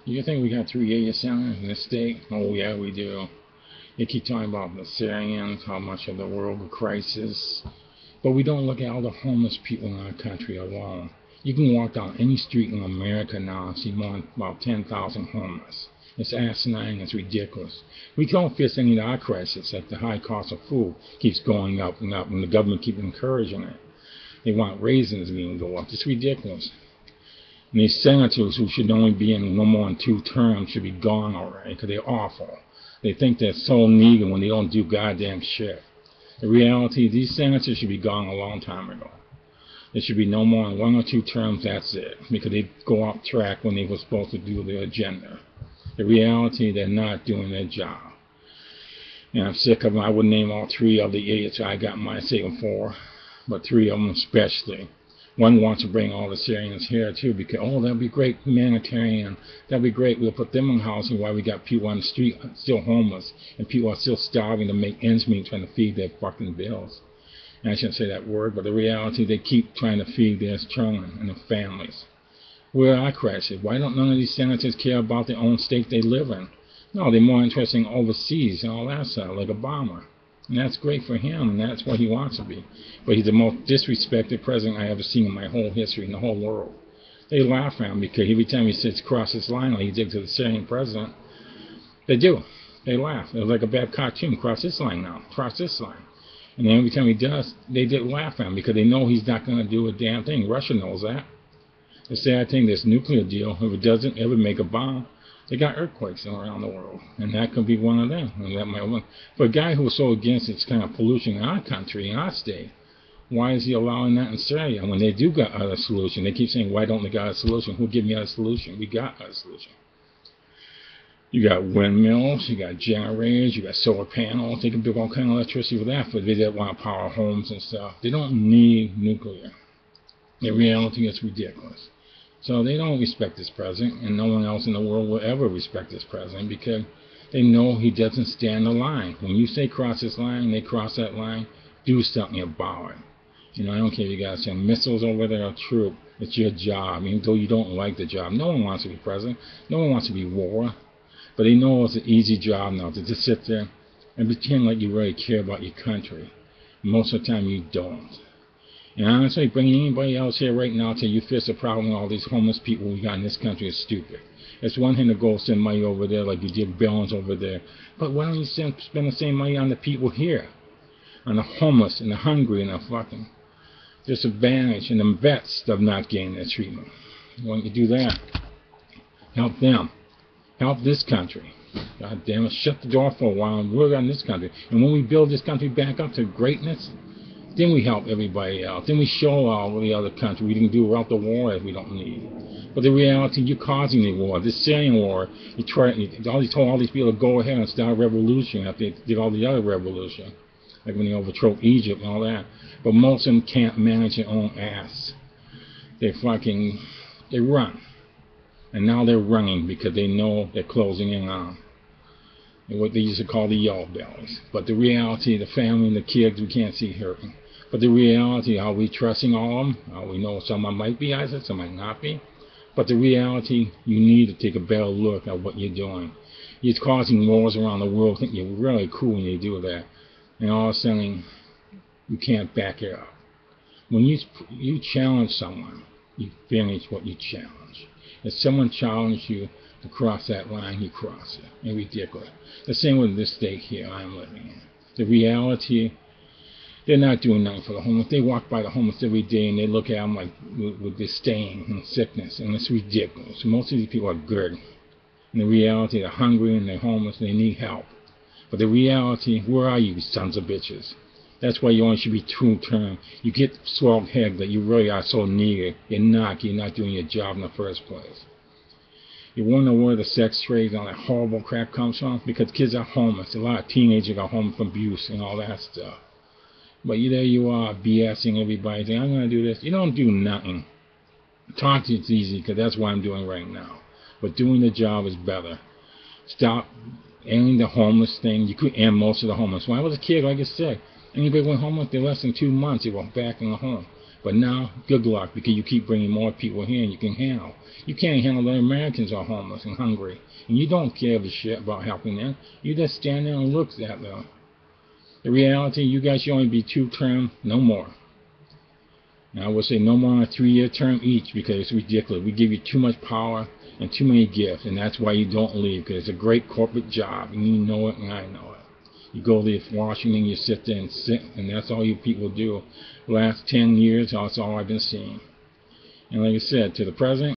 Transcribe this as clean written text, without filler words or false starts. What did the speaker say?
You think we got 3 senators in this state? Oh yeah, we do. They keep talking about the Syrians, how much of the world crisis, but we don't look at all the homeless people in our country alone. You can walk down any street in America now and see more than about 10,000 homeless. It's asinine, it's ridiculous. We don't fix any of our crisis, like the high cost of food keeps going up and up, and the government keeps encouraging it. They want raisins being go up. It's ridiculous. And these senators who should only be in no more than 2 terms should be gone already because they're awful. They think they're so needed when they don't do goddamn shit. The reality, these senators should be gone a long time ago. There should be no more than 1 or 2 terms, that's it, because they go off track when they were supposed to do their agenda. The reality, they're not doing their job. And I'm sick of them. I would name all 3 of the idiots I got my signal for, but 3 of them especially. One wants to bring all the Syrians here too because, oh, that'd be great, humanitarian. That'd be great. We'll put them in housing while we got people on the street still homeless and people are still starving to make ends meet trying to feed their fucking bills. And I shouldn't say that word, but the reality, they keep trying to feed their children and their families. Where are our crisis? Why don't none of these senators care about their own state they live in? No, they're more interested in overseas and all that stuff, like Obama. And that's great for him, and that's what he wants to be. But he's the most disrespected president I ever seen in my whole history, in the whole world. They laugh at him because every time he sits across this line like he did to the Syrian president, they do. They laugh. It's like a bad cartoon. Cross this line now. Cross this line. And then every time he does, they did laugh at him because they know he's not going to do a damn thing. Russia knows that. The sad thing, this nuclear deal, if it doesn't ever make a bomb, they got earthquakes around the world, and that could be one of them. And that might, for a guy who was so against this kind of pollution in our country, in our state, why is he allowing that in Syria? When they do got a solution, they keep saying, why don't they got a solution? Who give me a solution? We got a solution. You got windmills, you got generators, you got solar panels. They can build all kind of electricity with that, but they don't want to power homes and stuff. They don't need nuclear. The reality is ridiculous. So they don't respect this president, and no one else in the world will ever respect this president because they know he doesn't stand the line. When you say cross this line, they cross that line, do something about it. You know, I don't care if you got to send missiles over there or troop. It's your job, even though you don't like the job. No one wants to be president. No one wants to be war. But they know it's an easy job now to just sit there and pretend like you really care about your country. Most of the time you don't. And honestly, bringing anybody else here right now till you fix the problem with all these homeless people we got in this country is stupid. It's one thing to go send money over there like you did Billings over there. But why don't you spend the same money on the people here? On the homeless and the hungry and the fucking disadvantaged and the vets of not getting their treatment. Why don't you do that? Help them. Help this country. God damn it, shut the door for a while and work on this country. And when we build this country back up to greatness, then we help everybody else. Then we show all the other countries we can do without the war that we don't need. But the reality, you're causing the war. This Syrian war, you told all these people to go ahead and start a revolution after they did all the other revolution. Like when they overthrew Egypt and all that. But most of them can't manage their own ass. They run. And now they're running because they know they're closing in on what they used to call the yellow bellies. But the reality, the family and the kids, we can't see hurting. But the reality, are we trusting all of them? We know someone might be Isaac, some might not be. But the reality, you need to take a better look at what you're doing. You're causing wars around the world, think you're really cool when you do that. And all of a sudden, you can't back it up. When you challenge someone, you finish what you challenge. If someone challenges you to cross that line, you cross it. It's ridiculous. The same with this state here I'm living in. The reality, they're not doing nothing for the homeless. They walk by the homeless every day and they look at them like with disdain and sickness, and it's ridiculous. Most of these people are good. And the reality, they're hungry and they're homeless and they need help. But the reality, where are you, sons of bitches? That's why you only should be 2-term. You get swelled head that you really are so needed. You're not doing your job in the first place. You wonder where the sex trade and all that horrible crap comes from? Because kids are homeless. A lot of teenagers are homeless from abuse and all that stuff. But there you are, BSing everybody, saying, I'm going to do this. You don't do nothing. Talking is easy, because that's what I'm doing right now. But doing the job is better. Stop ending the homeless thing. You could end most of the homeless. When I was a kid, like I said, anybody went homeless, they're less than 2 months, they were back in the home. But now, good luck, because you keep bringing more people here and you can handle. You can't handle the Americans are homeless and hungry. And you don't give a shit about helping them. You just stand there and look at them. The reality, you guys should only be 2-term, no more. And I would say no more than a 3-year term each, because it's ridiculous. We give you too much power and too many gifts, and that's why you don't leave, because it's a great corporate job, and you know it and I know it. You go to Washington, you sit there and sit, and that's all you people do. The last 10 years, that's all I've been seeing. And like I said, to the president,